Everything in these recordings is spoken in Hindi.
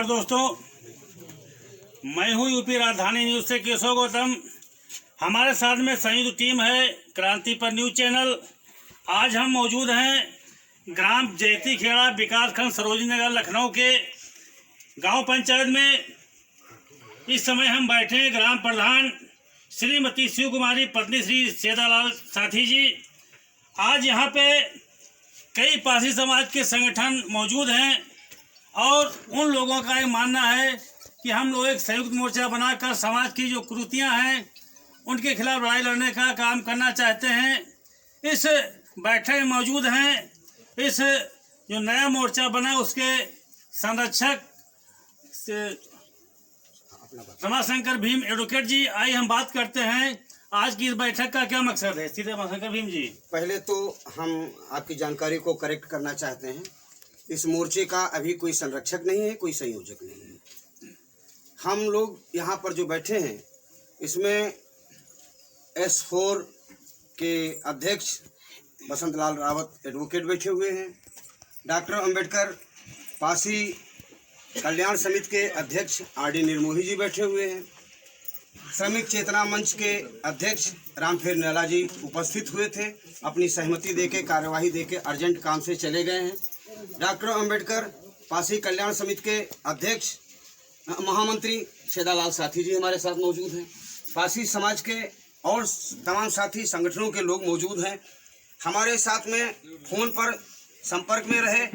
नमस्कार दोस्तों, मैं हूं यूपी राजधानी न्यूज़ से केशव गौतम। हमारे साथ में संयुक्त टीम है क्रांति पर न्यूज़ चैनल। आज हम मौजूद हैं ग्राम जैती खेड़ा विकासखंड सरोजनी नगर लखनऊ के गांव पंचायत में। इस समय हम बैठे हैं ग्राम प्रधान श्रीमती शिव कुमारी पत्नी श्री सेदालाल साथी जी। आज यहाँ पे कई पासी समाज के संगठन मौजूद हैं और उन लोगों का एक मानना है कि हम लोग एक संयुक्त मोर्चा बनाकर समाज की जो कुरीतियाँ हैं उनके खिलाफ लड़ाई लड़ने का काम करना चाहते हैं। इस बैठक में मौजूद हैं इस जो नया मोर्चा बना उसके संरक्षक रमाशंकर भीम एडवोकेट जी। आइए हम बात करते हैं आज की इस बैठक का क्या मकसद है। सीधे रमाशंकर भीम जी, पहले तो हम आपकी जानकारी को करेक्ट करना चाहते हैं। इस मोर्चे का अभी कोई संरक्षक नहीं है, कोई संयोजक नहीं है। हम लोग यहाँ पर जो बैठे हैं इसमें S4 के अध्यक्ष बसंत लाल रावत एडवोकेट बैठे हुए हैं। डॉक्टर अंबेडकर पासी कल्याण समिति के अध्यक्ष RD निर्मोही जी बैठे हुए हैं। श्रमिक चेतना मंच के अध्यक्ष रामफेर नैला जी उपस्थित हुए थे, अपनी सहमति देके कार्यवाही देके अर्जेंट काम से चले गए हैं। डॉक्टर अंबेडकर पासी कल्याण समिति के अध्यक्ष महामंत्री सेदालाल साथी जी हमारे साथ मौजूद हैं। पासी समाज के और तमाम साथी संगठनों के लोग मौजूद हैं। हमारे साथ में फोन पर संपर्क में रहे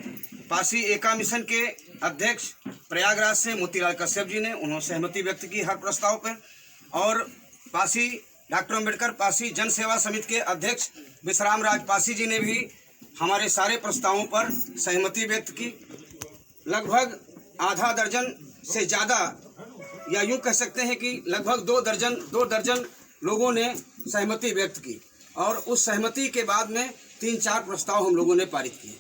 पासी एका मिशन के अध्यक्ष प्रयागराज से मोतीलाल कश्यप जी ने, उन्होंने सहमति व्यक्त की हर प्रस्ताव पर। और पासी डॉक्टर अंबेडकर पासी जन सेवा समिति के अध्यक्ष विश्राम राज पासी जी ने भी हमारे सारे प्रस्तावों पर सहमति व्यक्त की। लगभग आधा दर्जन से ज़्यादा, या यूँ कह सकते हैं कि लगभग दो दर्जन लोगों ने सहमति व्यक्त की और उस सहमति के बाद में 3-4 प्रस्ताव हम लोगों ने पारित किए।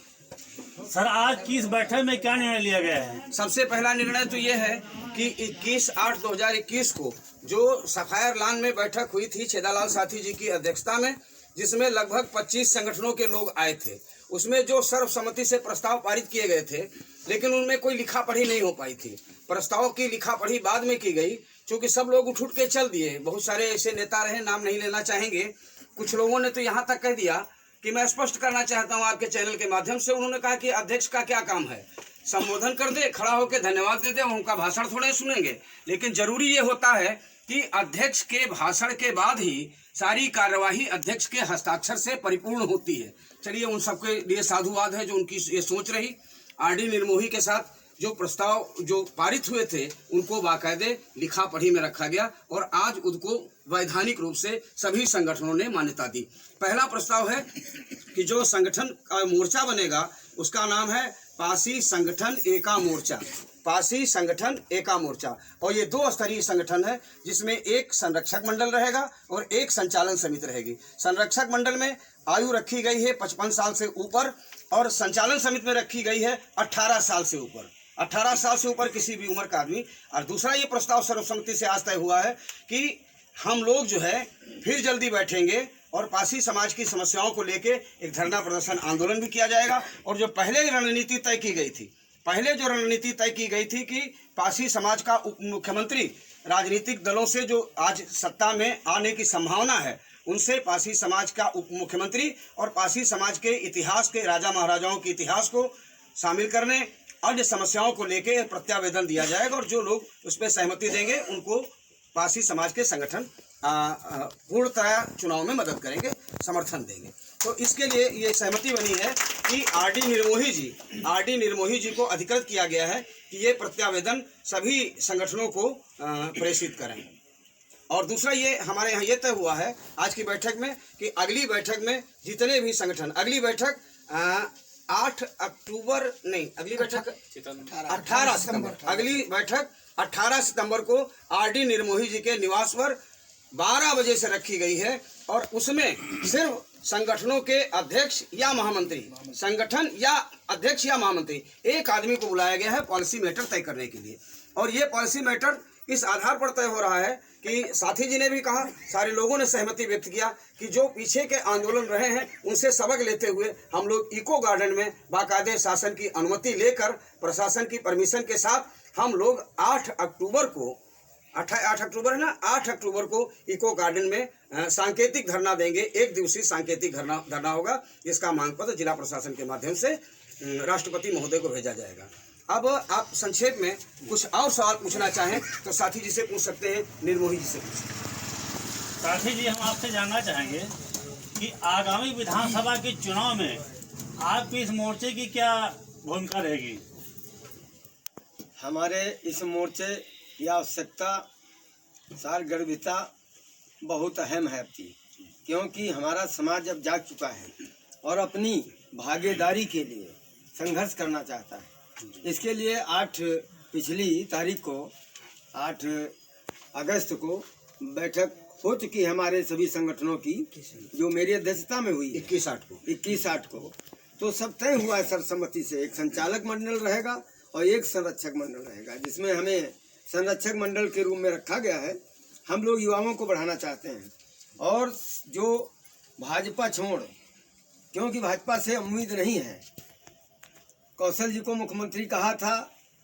सर आज की इस बैठक में क्या निर्णय लिया गया है? सबसे पहला निर्णय तो ये है कि 21/8/2021 को जो सफायर लान में बैठक हुई थी सेदालाल साथी जी की अध्यक्षता में, जिसमें लगभग 25 संगठनों के लोग आए थे, उसमें जो सर्वसम्मति से प्रस्ताव पारित किए गए थे, लेकिन उनमें कोई लिखा पढ़ी नहीं हो पाई थी। प्रस्ताव की लिखा पढ़ी बाद में की गई, क्योंकि सब लोग उठ के चल दिए। बहुत सारे ऐसे नेता रहे, नाम नहीं लेना चाहेंगे। कुछ लोगों ने तो यहाँ तक कह दिया कि मैं स्पष्ट करना चाहता हूँ आपके चैनल के माध्यम से, उन्होंने कहा कि अध्यक्ष का क्या काम है, संबोधन कर दे, खड़ा होकर धन्यवाद दे दे, उनका भाषण थोड़े सुनेंगे। लेकिन जरूरी ये होता है कि अध्यक्ष के भाषण के बाद ही सारी कार्यवाही अध्यक्ष के हस्ताक्षर से परिपूर्ण होती है। चलिए, उन सबके लिए साधुवाद है जो उनकी ये सोच रही। RD निर्मोही के साथ जो प्रस्ताव जो पारित हुए थे उनको बाकायदे लिखा पढ़ी में रखा गया और आज उनको वैधानिक रूप से सभी संगठनों ने मान्यता दी। पहला प्रस्ताव है कि जो संगठन का मोर्चा बनेगा उसका नाम है पासी संगठन एका मोर्चा। पासी संगठन एका मोर्चा, और ये 2 स्तरीय संगठन है जिसमें एक संरक्षक मंडल रहेगा और एक संचालन समिति रहेगी। संरक्षक मंडल में आयु रखी गई है 55 साल से ऊपर और संचालन समिति में रखी गई है 18 साल से ऊपर। 18 साल से ऊपर किसी भी उम्र का आदमी। और दूसरा ये प्रस्ताव सर्वसम्मति से आज तय हुआ है कि हम लोग जो है फिर जल्दी बैठेंगे और पासी समाज की समस्याओं को लेके एक धरना प्रदर्शन आंदोलन भी किया जाएगा। और जो पहले रणनीति तय की गई थी, कि पासी समाज का उप मुख्यमंत्री राजनीतिक दलों से जो आज सत्ता में आने की संभावना है, उनसे पासी समाज का उप मुख्यमंत्री और पासी समाज के इतिहास के राजा महाराजाओं के इतिहास को शामिल करने, अन्य समस्याओं को लेके प्रत्यावेदन दिया जाएगा और जो लोग उस पर सहमति देंगे उनको पासी समाज के संगठन पूर्णतः चुनाव में मदद करेंगे, समर्थन देंगे। तो इसके लिए ये सहमति बनी है कि RD निर्मोही जी को अधिकृत किया गया है कि ये प्रत्यावेदन सभी संगठनों को प्रेषित करें। और दूसरा ये हमारे यहाँ ये तय हुआ है आज की बैठक में कि अगली बैठक में जितने भी संगठन, अगली बैठक 18 सितंबर, अगली बैठक 18 सितंबर को RD निर्मोही जी के निवास पर 12 बजे से रखी गई है और उसमें सिर्फ संगठनों के अध्यक्ष या महामंत्री, संगठन या अध्यक्ष या महामंत्री, एक आदमी को बुलाया गया है पॉलिसी मैटर तय करने के लिए। और ये पॉलिसी मैटर इस आधार पर तय हो रहा है कि साथी जी ने भी कहा, सारे लोगों ने सहमति व्यक्त किया कि जो पीछे के आंदोलन रहे हैं उनसे सबक लेते हुए हम लोग इको गार्डन में बाकायदे शासन की अनुमति लेकर, प्रशासन की परमिशन के साथ हम लोग 8 अक्टूबर को 8 अक्टूबर है ना, 8 अक्टूबर को इको गार्डन में सांकेतिक धरना देंगे। 1 दिवसीय सांकेतिक धरना होगा। इसका मांग पत्र जिला प्रशासन के माध्यम से राष्ट्रपति महोदय को भेजा जाएगा। अब आप संक्षेप में कुछ और सवाल पूछना चाहें तो साथी जी से पूछ सकते हैं, निर्मोही जी से पूछ सकते हैं। साथी जी, हम आपसे जानना चाहेंगे कि आगामी विधानसभा के चुनाव में आपकी इस मोर्चे की क्या भूमिका रहेगी? हमारे इस मोर्चे की आवश्यकता सारगर्भिता बहुत अहम है अपनी, क्योंकि हमारा समाज अब जाग चुका है और अपनी भागीदारी के लिए संघर्ष करना चाहता है। इसके लिए पिछली तारीख को 8 अगस्त को बैठक हो चुकी है हमारे सभी संगठनों की, जो मेरी अध्यक्षता में हुई 21-8 को। तो सब तय हुआ है सर्वसम्मति से। एक संचालक मंडल रहेगा और एक संरक्षक मंडल रहेगा, जिसमें हमें संरक्षक मंडल के रूप में रखा गया है। हम लोग युवाओं को बढ़ाना चाहते हैं और जो भाजपा छोड़, क्योंकि भाजपा से उम्मीद नहीं है। कौशल जी को मुख्यमंत्री कहा था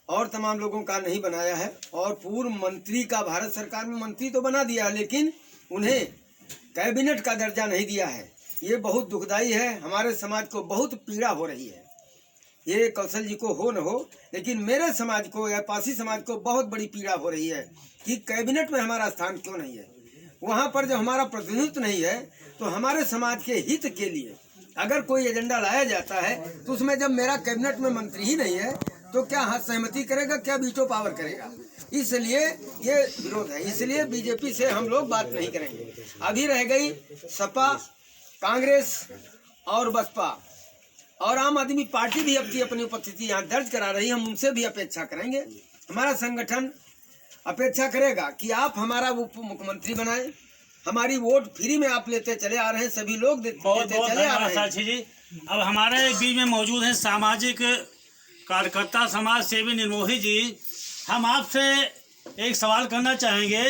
और तमाम लोगों का नहीं बनाया है, और पूर्व मंत्री का भारत सरकार में मंत्री तो बना दिया, लेकिन उन्हें कैबिनेट का दर्जा नहीं दिया है। ये बहुत दुखदाई है। हमारे समाज को बहुत पीड़ा हो रही है। ये कौशल जी को हो न हो, लेकिन मेरे समाज को या पासी समाज को बहुत बड़ी पीड़ा हो रही है कि कैबिनेट में हमारा स्थान क्यों नहीं है। वहाँ पर जब हमारा प्रतिनिधित्व नहीं है तो हमारे समाज के हित के लिए अगर कोई एजेंडा लाया जाता है तो उसमें जब मेरा कैबिनेट में मंत्री ही नहीं है तो क्या हाथ सहमति करेगा, क्या वीटो पावर करेगा। इसलिए ये विरोध है। इसलिए बीजेपी से हम लोग बात नहीं करेंगे। अभी रह गई सपा, कांग्रेस और बसपा और आम आदमी पार्टी भी अपनी उपस्थिति यहाँ दर्ज करा रही है। हम उनसे भी अपेक्षा करेंगे, हमारा संगठन अपेक्षा करेगा कि आप हमारा उप मुख्यमंत्री बनाएं। हमारी वोट फ्री में आप लेते चले आ रहे हैं, सभी लोग देते चले आ रहे हैं। साक्षी जी, अब हमारे बीच में मौजूद हैं सामाजिक कार्यकर्ता, समाज सेवी निर्मोही जी। हम आपसे एक सवाल करना चाहेंगे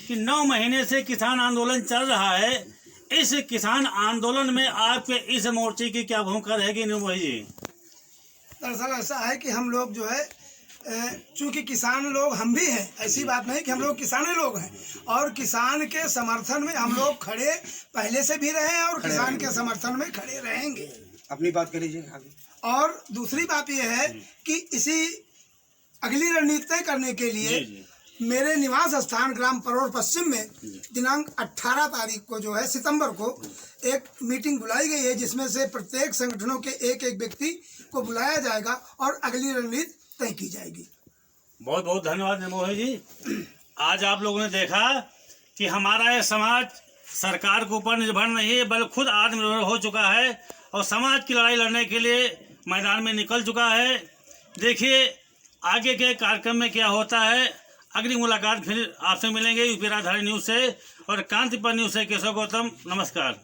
कि 9 महीने से किसान आंदोलन चल रहा है। इस किसान आंदोलन में आपके इस मोर्चे की क्या भूमिका रहेगी निर्मोही जी? दरअसल ऐसा है कि हम लोग जो है, चूंकि किसान लोग हम भी हैं, ऐसी बात नहीं कि हम लोग किसानी लोग हैं, और किसान के समर्थन में हम लोग खड़े पहले से भी रहे हैं और किसान के समर्थन में खड़े रहेंगे। अपनी बात कर लीजिए आगे। और दूसरी बात यह है कि इसी अगली रणनीति तय करने के लिए मेरे निवास स्थान ग्राम परोर पश्चिम में दिनांक 18 तारीख को जो है सितंबर को एक मीटिंग बुलाई गई है, जिसमें से प्रत्येक संगठनों के एक व्यक्ति को बुलाया जाएगा और अगली रणनीति तय की जाएगी। बहुत बहुत धन्यवाद निर्मोही जी। आज आप लोगों ने देखा कि हमारा यह समाज सरकार के ऊपर निर्भर नहीं है, बल्कि खुद आत्मनिर्भर हो चुका है और समाज की लड़ाई लड़ने के लिए मैदान में निकल चुका है। देखिए आगे के कार्यक्रम में क्या होता है। अगली मुलाकात फिर आपसे मिलेंगे यूपी राजधानी न्यूज़ से और क्रांति पर न्यूज़ से केशव गौतम। नमस्कार।